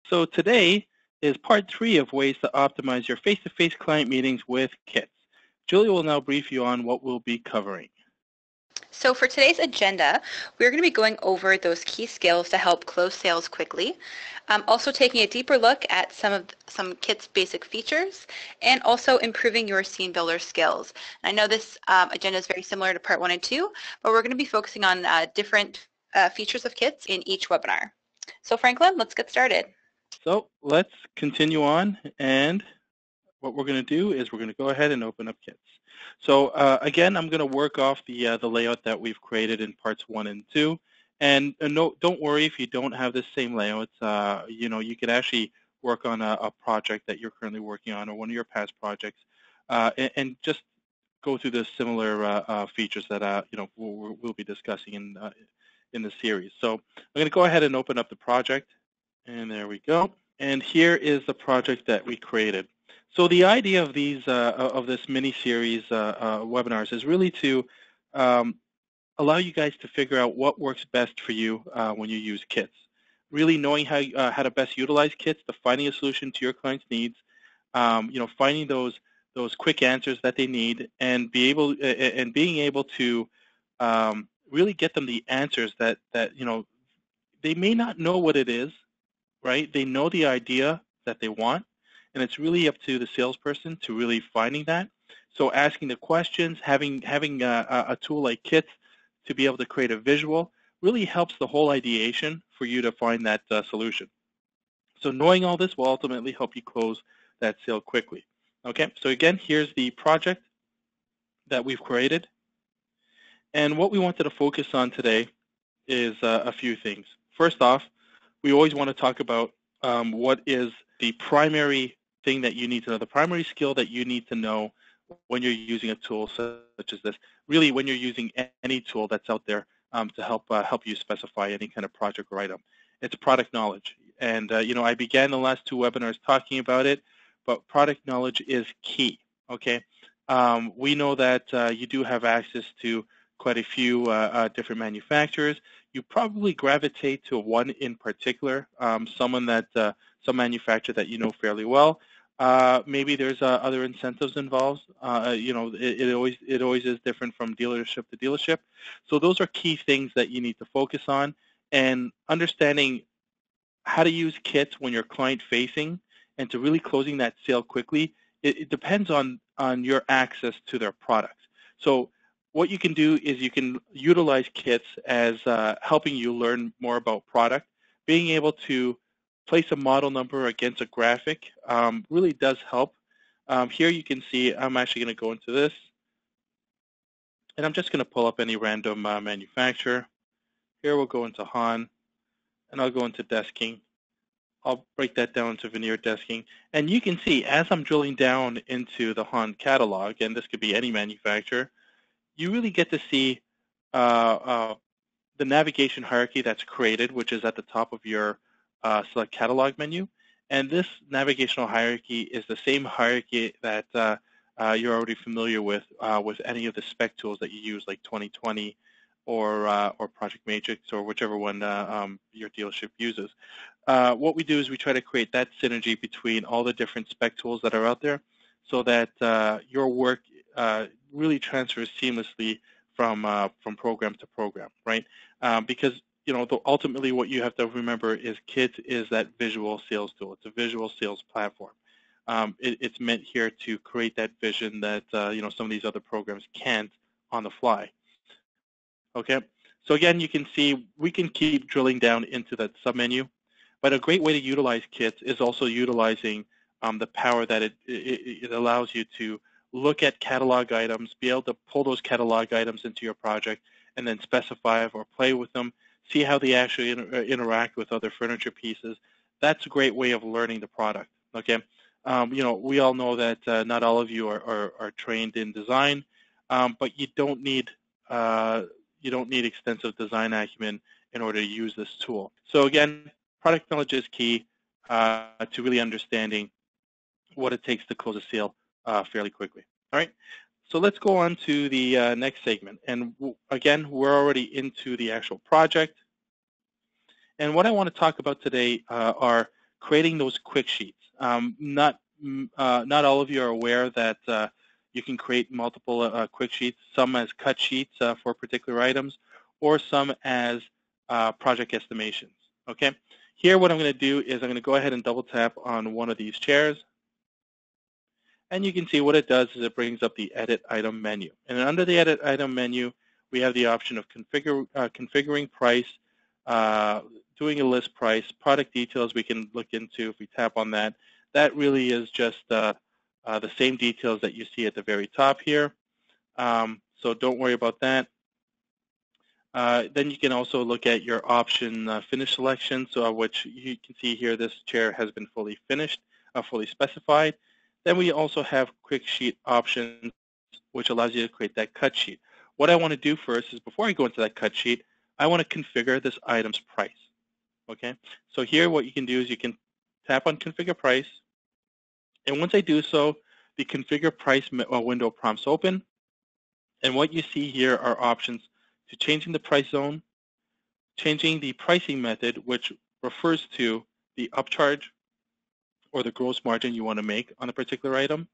So today is part 3 of ways to optimize your face-to-face client meetings with KITS. Julia will now brief you on what we'll be covering. So for today's agenda, we're going to be going over those key skills to help close sales quickly, also taking a deeper look at some KITS basic features, and also improving your scene builder skills. And I know this agenda is very similar to part 1 and 2, but we're going to be focusing on different features of KITS in each webinar. So Franklin, let's get started. So let's continue on, and what we're going to do is we're going to go ahead and open up KITS. So again, I'm going to work off the layout that we've created in parts 1 and 2. And no, don't worry if you don't have the same layouts. You could actually work on a project that you're currently working on or one of your past projects, and just go through the similar features that we'll be discussing in the series. So I'm going to go ahead and open up the project, and there we go. And here is the project that we created. So the idea of this mini-series webinars is really to allow you guys to figure out what works best for you when you use KITS. Really knowing how to best utilize KITS, to finding a solution to your client's needs, finding those quick answers that they need, and being able to really get them the answers that they may not know what it is, right? They know the idea that they want, and it's really up to the salesperson to really finding that. So asking the questions, having a tool like KITS to be able to create a visual really helps the whole ideation for you to find that solution. So knowing all this will ultimately help you close that sale quickly. Okay, so again, here's the project that we've created. And what we wanted to focus on today is a few things. First off, we always want to talk about what is the primary thing that you need to know, the primary skill that you need to know when you're using a tool such as this. Really, when you're using any tool that's out there to help you specify any kind of project or item, it's product knowledge. And I began the last 2 webinars talking about it, but product knowledge is key. Okay, we know that you do have access to quite a few different manufacturers. You probably gravitate to one in particular, some manufacturer that you know fairly well. Maybe there's other incentives involved. It always is different from dealership to dealership. So those are key things that you need to focus on, and understanding how to use KITS when you're client-facing and to really closing that sale quickly. It depends on your access to their products. So what you can do is you can utilize KITS as helping you learn more about product. Being able to place a model number against a graphic really does help. Here you can see I'm actually going to go into this, and I'm just going to pull up any random manufacturer. Here we'll go into Han, and I'll go into desking. I'll break that down to veneer desking. And you can see as I'm drilling down into the Han catalog, and this could be any manufacturer, you really get to see the navigation hierarchy that's created, which is at the top of your select catalog menu. And this navigational hierarchy is the same hierarchy that you're already familiar with any of the spec tools that you use, like 2020 or Project Matrix or whichever one your dealership uses. What we do is we try to create that synergy between all the different spec tools that are out there so that your work really transfers seamlessly from program to program, right? Because ultimately what you have to remember is KITS is that visual sales tool. It's a visual sales platform. It's meant here to create that vision that some of these other programs can't on the fly. Okay, so again, you can see we can keep drilling down into that submenu, but a great way to utilize KITS is also utilizing the power that it allows you to look at catalog items, be able to pull those catalog items into your project, and then specify or play with them, see how they actually interact with other furniture pieces. That's a great way of learning the product. Okay, we all know that not all of you are trained in design, but you don't need extensive design acumen in order to use this tool. So again, product knowledge is key to really understanding what it takes to close a sale fairly quickly. All right, so let's go on to the next segment. And again, we're already into the actual project. And what I want to talk about today are creating those quick sheets. Not all of you are aware that you can create multiple quick sheets, some as cut sheets for particular items, or some as project estimations. Okay. Here, what I'm going to do is I'm going to go ahead and double tap on one of these chairs, and you can see what it does is it brings up the Edit Item menu. And under the Edit Item menu, we have the option of configuring price, doing a list price, product details we can look into if we tap on that. That really is just the same details that you see at the very top here. So don't worry about that. Then you can also look at your option finish selection, so which you can see here this chair has been fully finished, fully specified. Then we also have quick sheet options, which allows you to create that cut sheet. What I want to do first is before I go into that cut sheet, I want to configure this item's price. Okay, so here what you can do is you can tap on configure price, and once I do so, the configure price window prompts open, and what you see here are options to changing the price zone, changing the pricing method, which refers to the upcharge or the gross margin you want to make on a particular item.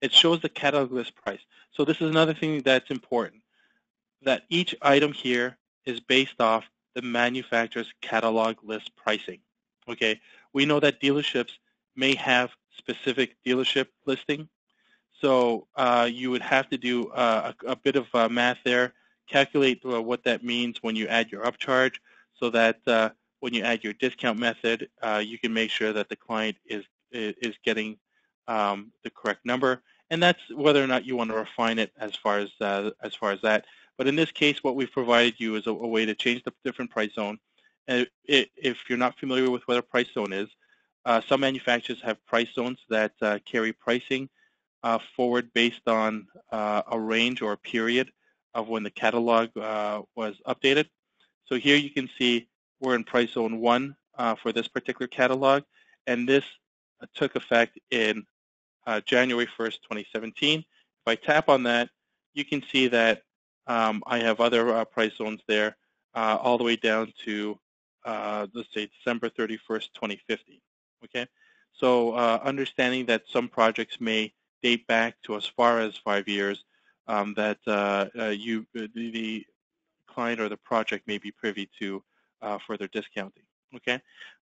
It shows the catalog list price. So this is another thing that's important, that each item here is based off the manufacturer's catalog list pricing. Okay, we know that dealerships may have specific dealership listing, so you would have to do a bit of math there, calculate what that means when you add your upcharge, so that when you add your discount method, you can make sure that the client is getting the correct number, and that's whether or not you want to refine it as far as that. But in this case, what we've provided you is a way to change the different price zone. And if you're not familiar with what a price zone is, some manufacturers have price zones that carry pricing forward based on a range or a period of when the catalog was updated. So here you can see we're in price zone 1 for this particular catalog, and this took effect in January 1st, 2017. If I tap on that, you can see that I have other price zones there all the way down to, let's say, December 31st, 2015. Okay, so understanding that some projects may date back to as far as 5 years, that the client or the project may be privy to further discounting. Okay,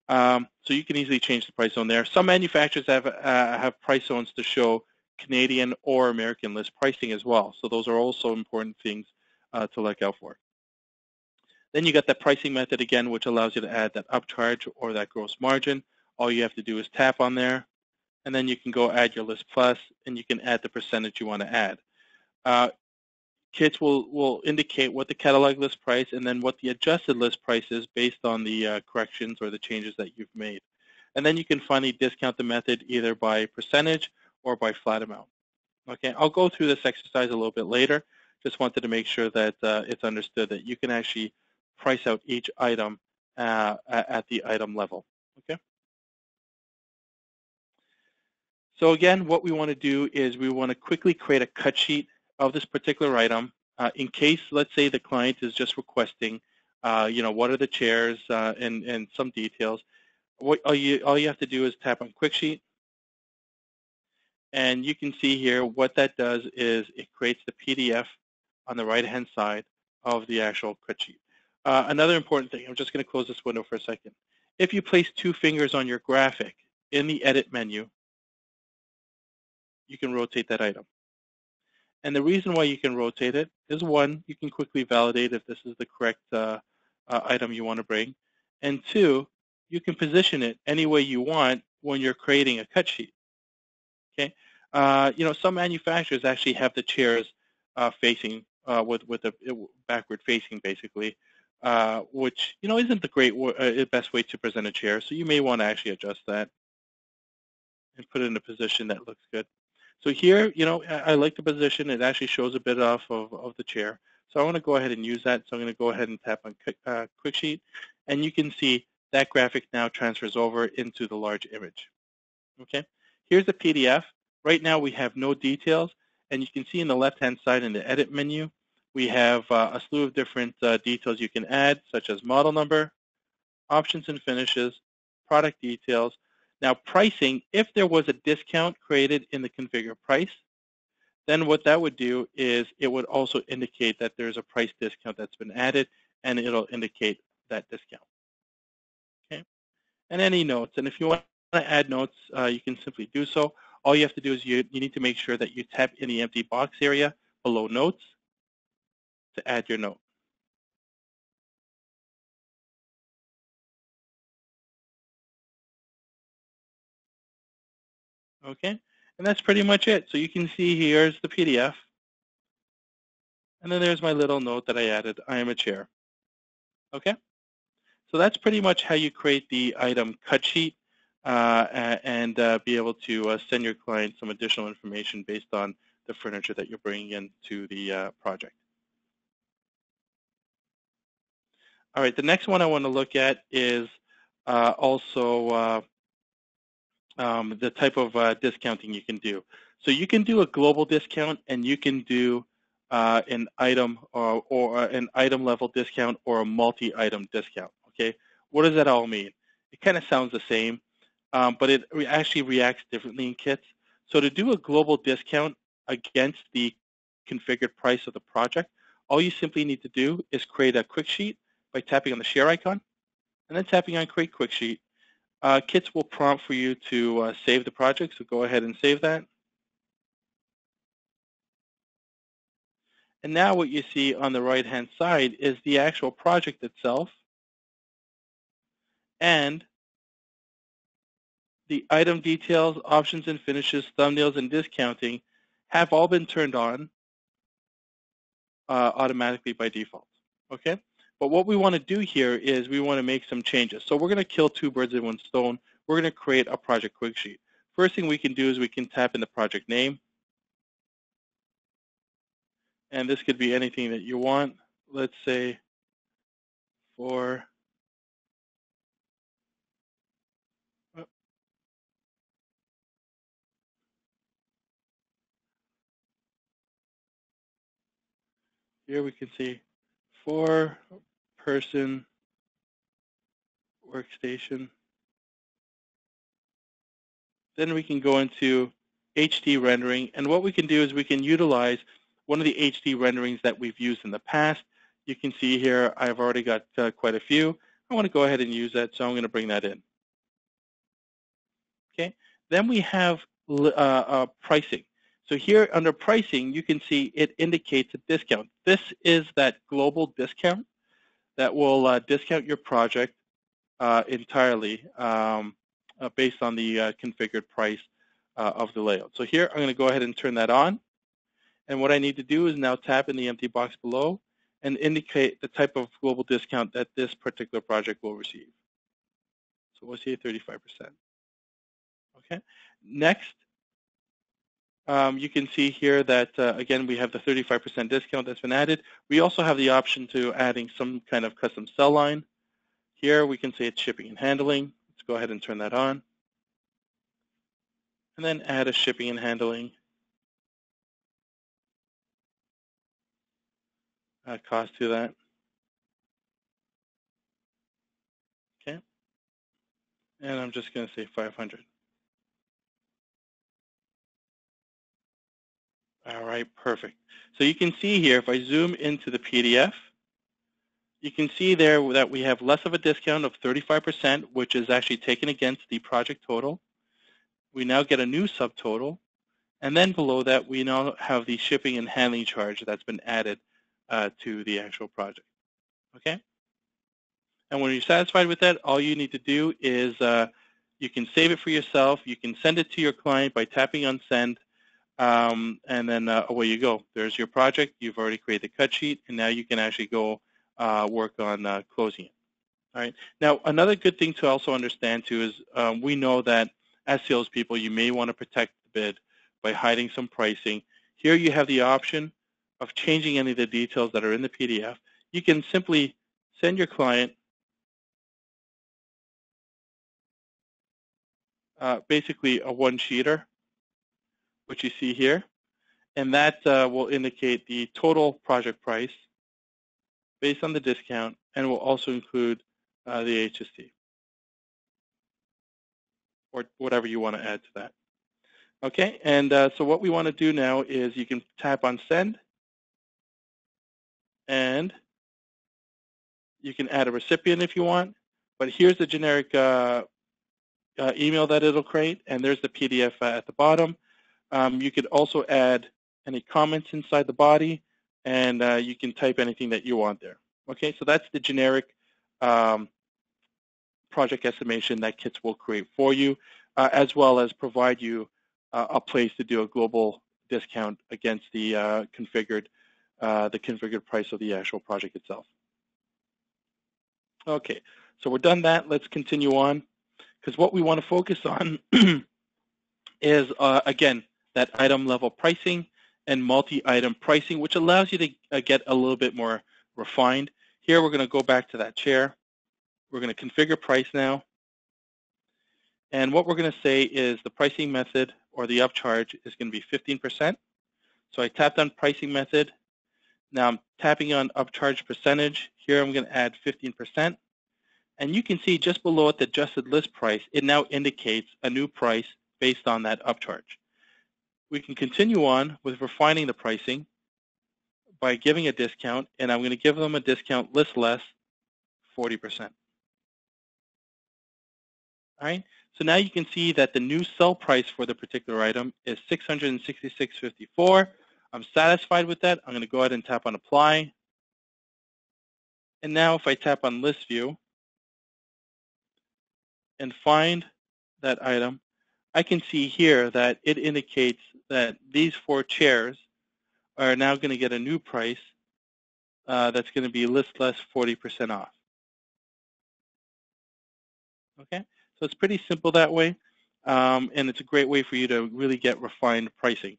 so you can easily change the price zone there. Some manufacturers have price zones to show Canadian or American list pricing as well. So those are also important things to look out for. Then you got that pricing method again, which allows you to add that upcharge or that gross margin. All you have to do is tap on there, and then you can go add your list plus, and you can add the percentage you want to add. Kits will indicate what the catalog list price and then what the adjusted list price is based on the corrections or the changes that you've made. And then you can finally discount the method either by percentage or by flat amount. Okay, I'll go through this exercise a little bit later. Just wanted to make sure that it's understood that you can actually price out each item at the item level. Okay. So again, what we want to do is we want to quickly create a cut sheet of this particular item in case, let's say, the client is just requesting, what are the chairs and some details. All you have to do is tap on Quick Sheet, and you can see here what that does is it creates the PDF on the right-hand side of the actual cut sheet. Another important thing, I'm just going to close this window for a second. If you place 2 fingers on your graphic in the Edit menu, you can rotate that item. And the reason why you can rotate it is, 1, you can quickly validate if this is the correct item you want to bring. And 2, you can position it any way you want when you're creating a cut sheet. Okay, some manufacturers actually have the chairs facing with a backward facing, basically, which isn't the best way to present a chair. So you may want to actually adjust that and put it in a position that looks good. So here, I like the position. It actually shows a bit off of the chair. So I want to go ahead and use that. So I'm going to go ahead and tap on Quick Sheet, and you can see that graphic now transfers over into the large image. Okay, here's the PDF. Right now we have no details, and you can see in the left-hand side in the Edit menu, we have a slew of different details you can add, such as model number, options and finishes, product details. Now pricing, if there was a discount created in the configure price, then what that would do is it would also indicate that there's a price discount that's been added, and it'll indicate that discount. Okay, and any notes. And if you want to add notes, you can simply do so. All you have to do is you need to make sure that you tap in the empty box area below notes to add your note. Okay, and that's pretty much it. So you can see here's the PDF, and then there's my little note that I added. I am a chair. Okay, so that's pretty much how you create the item cut sheet and be able to send your client some additional information based on the furniture that you're bringing into the project. All right, the next one I want to look at is also the type of discounting you can do. So you can do a global discount, and you can do an item or an item level discount or a multi-item discount. Okay, what does that all mean? It kind of sounds the same, but it actually reacts differently in kits. So to do a global discount against the configured price of the project, all you simply need to do is create a quick sheet by tapping on the share icon and then tapping on create quick sheet. Kits will prompt for you to save the project, so go ahead and save that. And now what you see on the right-hand side is the actual project itself, and the item details, options and finishes, thumbnails, and discounting have all been turned on automatically by default. Okay? But what we want to do here is we want to make some changes. So we're going to kill two birds with one stone. We're going to create a project quick sheet. First thing we can do is we can tap in the project name. And this could be anything that you want. Let's say for here we can see 4-person workstation. Then we can go into HD rendering, and what we can do is we can utilize one of the HD renderings that we've used in the past. You can see here I've already got quite a few. I want to go ahead and use that, so I'm going to bring that in. Okay. Then we have pricing. So here under pricing, you can see it indicates a discount. This is that global discount that will discount your project entirely based on the configured price of the layout. So here I'm going to go ahead and turn that on. And what I need to do is now tap in the empty box below and indicate the type of global discount that this particular project will receive. So we'll see 35%. Okay. Next, you can see here that, again, we have the 35% discount that's been added. We also have the option to adding some kind of custom cell line. Here we can say it's shipping and handling. Let's go ahead and turn that on. And then add a shipping and handling cost to that. Okay. And I'm just going to say 500. All right, perfect. So you can see here, if I zoom into the PDF, you can see there that we have less of a discount of 35%, which is actually taken against the project total. We now get a new subtotal. And then below that, we now have the shipping and handling charge that's been added to the actual project. Okay? And when you're satisfied with that, all you need to do is you can save it for yourself. You can send it to your client by tapping on send. And then away you go. There's your project. You've already created the cut sheet, and now you can actually go work on closing it. All right. Now, another good thing to also understand, too, is we know that as salespeople, you may want to protect the bid by hiding some pricing. Here you have the option of changing any of the details that are in the PDF. You can simply send your client basically a one-sheeter, which you see here, and that will indicate the total project price based on the discount, and will also include the HST. or whatever you want to add to that. Okay, and so what we want to do now is you can tap on send, and you can add a recipient if you want, but here's the generic email that it'll create, and there's the PDF at the bottom. You could also add any comments inside the body, and you can type anything that you want there. Okay, so that's the generic project estimation that KITS will create for you, as well as provide you a place to do a global discount against the configured price of the actual project itself. Okay, so we're done that. Let's continue on, because what we want to focus on is, again, that item level pricing and multi-item pricing, which allows you to get a little bit more refined. Here we're going to go back to that chair. We're going to configure price now. And what we're going to say is the pricing method or the upcharge is going to be 15%. So I tapped on pricing method. Now I'm tapping on upcharge percentage. Here I'm going to add 15%. And you can see just below it the adjusted list price, it now indicates a new price based on that upcharge. We can continue on with refining the pricing by giving a discount, and I'm going to give them a discount list less 40%. All right, so now you can see that the new sell price for the particular item is $666.54. I'm satisfied with that. I'm going to go ahead and tap on apply. And now if I tap on list view and find that item, I can see here that it indicates that these 4 chairs are now going to get a new price that's going to be list less 40% off. Okay, so it's pretty simple that way, and it's a great way for you to really get refined pricing.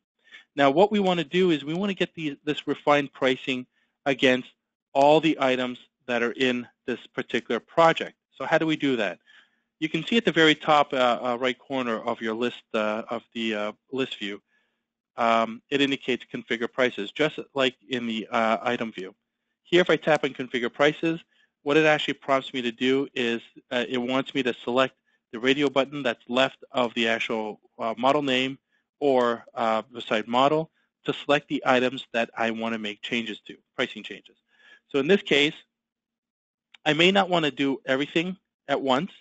Now what we want to do is we want to get this refined pricing against all the items that are in this particular project. So how do we do that? You can see at the very top right corner of your list, of the list view, it indicates configure prices, just like in the item view. Here, if I tap on configure prices, what it actually prompts me to do is it wants me to select the radio button that's left of the actual model name or beside model to select the items that I want to make changes to, pricing changes. So in this case, I may not want to do everything at once.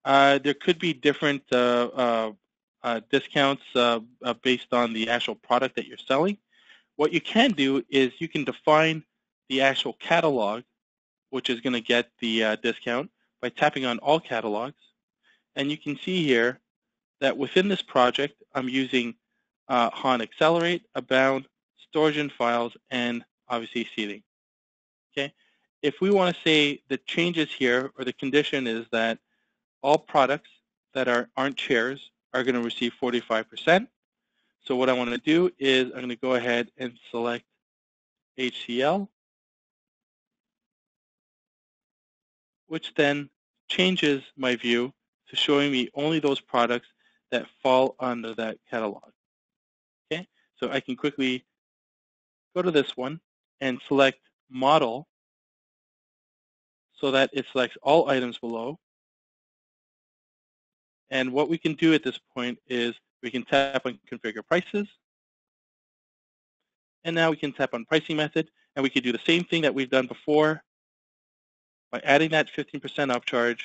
There could be different discounts based on the actual product that you're selling. What you can do is you can define the actual catalog, which is going to get the discount, by tapping on all catalogs. And you can see here that within this project, I'm using HAN Accelerate, Abound, Storage in Files, and obviously Seating. Okay. If we want to say the changes here, or the condition is that all products that aren't chairs are going to receive 45%. So what I want to do is I'm going to go ahead and select HCL, which then changes my view to showing me only those products that fall under that catalog. Okay, so I can quickly go to this one and select model so that it selects all items below. And what we can do at this point is we can tap on configure prices. And now we can tap on pricing method, and we can do the same thing that we've done before by adding that 15% upcharge.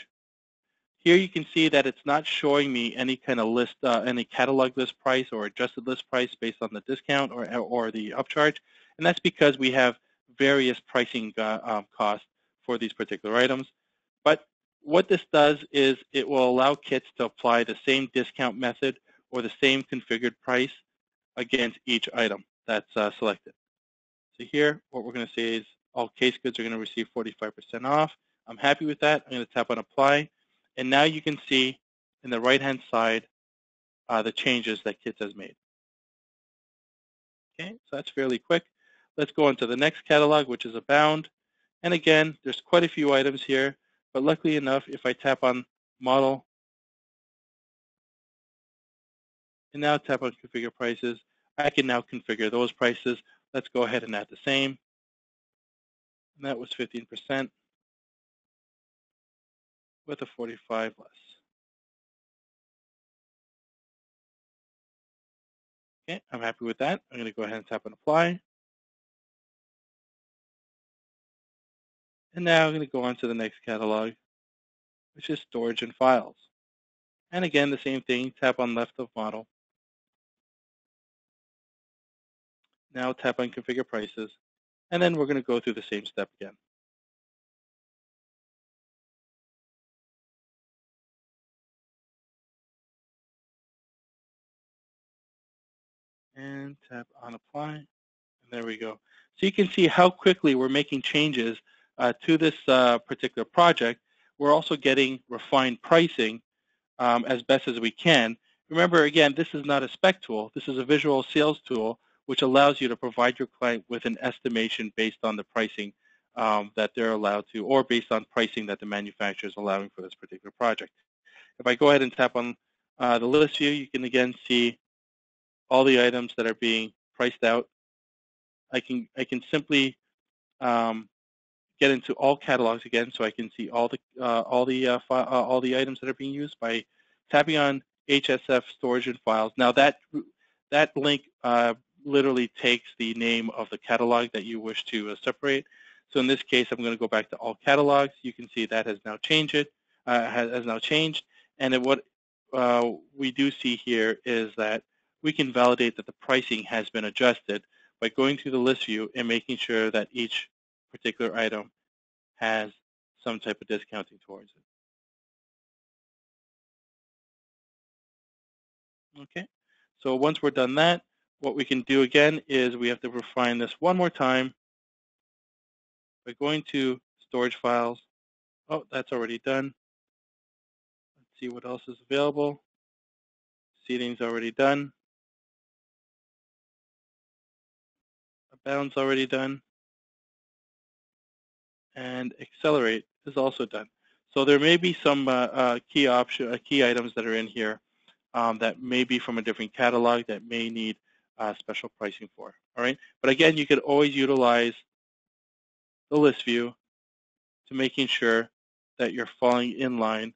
Here you can see that it's not showing me any kind of list, any catalog list price or adjusted list price based on the discount or the upcharge, and that's because we have various pricing costs for these particular items. But what this does is it will allow KITS to apply the same discount method or the same configured price against each item that's selected. So here, what we're going to say is all case goods are going to receive 45% off. I'm happy with that. I'm going to tap on apply. And now you can see in the right-hand side the changes that KITS has made. Okay, so that's fairly quick. Let's go on to the next catalog, which is Abound. And again, there's quite a few items here. But luckily enough, if I tap on Model and now tap on Configure Prices, I can now configure those prices. Let's go ahead and add the same. And that was 15% with a 45 less. Okay, I'm happy with that. I'm going to go ahead and tap on apply. And now I'm going to go on to the next catalog, which is storage and files. And again, the same thing, tap on left of model. Now tap on configure prices. And then we're going to go through the same step again. And tap on apply. And there we go. So you can see how quickly we're making changes to this particular project. We're also getting refined pricing as best as we can. Remember, again, this is not a spec tool. This is a visual sales tool, which allows you to provide your client with an estimation based on the pricing that they're allowed to, or based on pricing that the manufacturer is allowing for this particular project. If I go ahead and tap on the list view, you can again see all the items that are being priced out. I can simply get into all catalogs again, so I can see all the items that are being used by tapping on HSF storage and files. Now that link literally takes the name of the catalog that you wish to separate. So in this case, I'm going to go back to all catalogs. You can see that has now changed. And what we do see here is that we can validate that the pricing has been adjusted by going to the list view and making sure that each particular item has some type of discounting towards it. Okay, so once we're done that, what we can do again is we have to refine this one more time by going to storage files. Oh, that's already done. Let's see what else is available. Seating's already done. Abound's already done. And accelerate is also done. So there may be some key items that are in here that may be from a different catalog that may need special pricing for. All right, but again, you could always utilize the list view to making sure that you're falling in line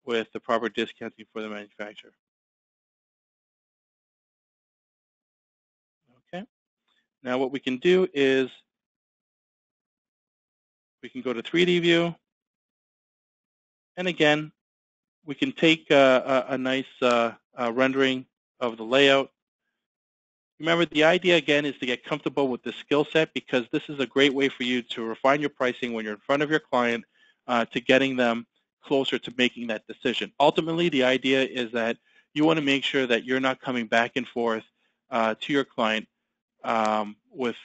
with the proper discounting for the manufacturer. Okay. Now what we can do is we can go to 3D view, and again, we can take a nice rendering of the layout. Remember, the idea again is to get comfortable with the skill set, because this is a great way for you to refine your pricing when you're in front of your client to getting them closer to making that decision. Ultimately, the idea is that you want to make sure that you're not coming back and forth to your client with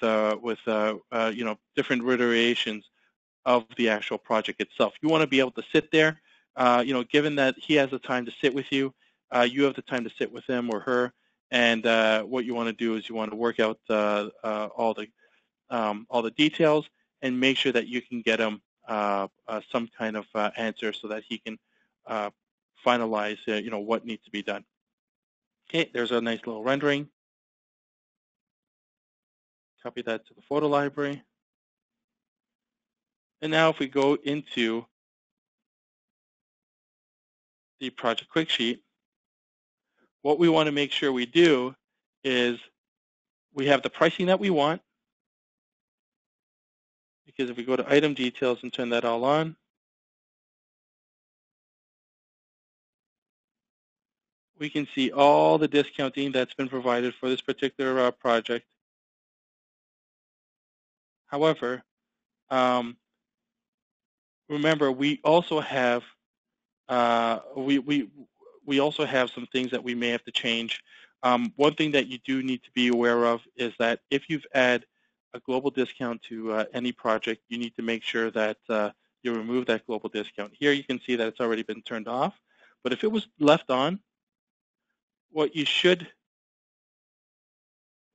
different iterations of the actual project itself. You want to be able to sit there, given that he has the time to sit with you, you have the time to sit with him or her, and what you want to do is you want to work out all the details and make sure that you can get him some kind of answer so that he can finalize what needs to be done. Okay, there's a nice little rendering. Copy that to the photo library. And now if we go into the project quick sheet, what we want to make sure we do is we have the pricing that we want, because if we go to item details and turn that all on, we can see all the discounting that's been provided for this particular project. However, remember, we also have we also have some things that we may have to change. One thing that you do need to be aware of is that if you've added a global discount to any project, you need to make sure that you remove that global discount. Here you can see that it's already been turned off, but if it was left on, what you should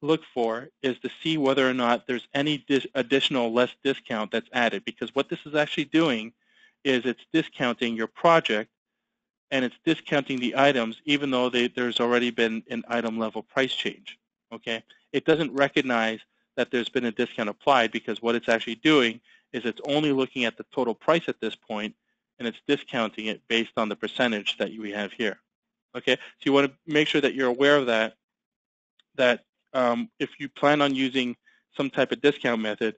look for is to see whether or not there's any additional less discount that's added, because what this is actually doing is it's discounting your project, and it's discounting the items even though there's already been an item level price change. Okay, it doesn't recognize that there's been a discount applied, because what it's actually doing is it's only looking at the total price at this point, and it's discounting it based on the percentage that we have here. Okay, so you want to make sure that you're aware of that that if you plan on using some type of discount method,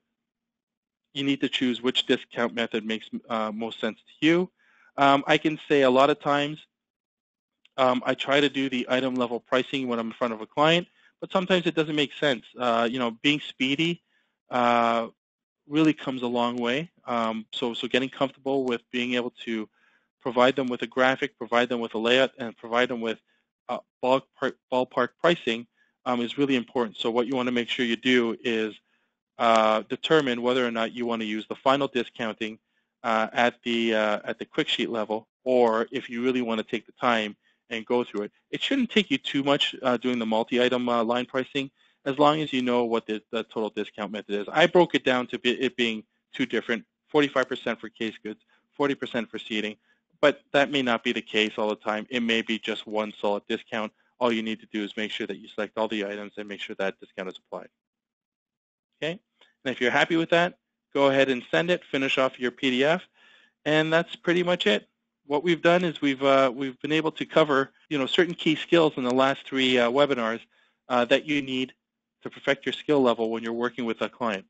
you need to choose which discount method makes most sense to you. I can say a lot of times I try to do the item level pricing when I'm in front of a client, but sometimes it doesn't make sense. Being speedy really comes a long way. So getting comfortable with being able to provide them with a graphic, provide them with a layout, and provide them with ballpark pricing is really important. So what you want to make sure you do is determine whether or not you want to use the final discounting at the quick sheet level, or if you really want to take the time and go through it. It shouldn't take you too much doing the multi-item line pricing, as long as you know what the total discount method is. I broke it down to it being two different, 45% for case goods, 40% for seating, but that may not be the case all the time. It may be just one solid discount. All you need to do is make sure that you select all the items and make sure that discount is applied. Okay, and if you're happy with that, go ahead and send it, finish off your PDF, and that's pretty much it. What we've done is we've been able to cover certain key skills in the last three webinars that you need to perfect your skill level when you're working with a client.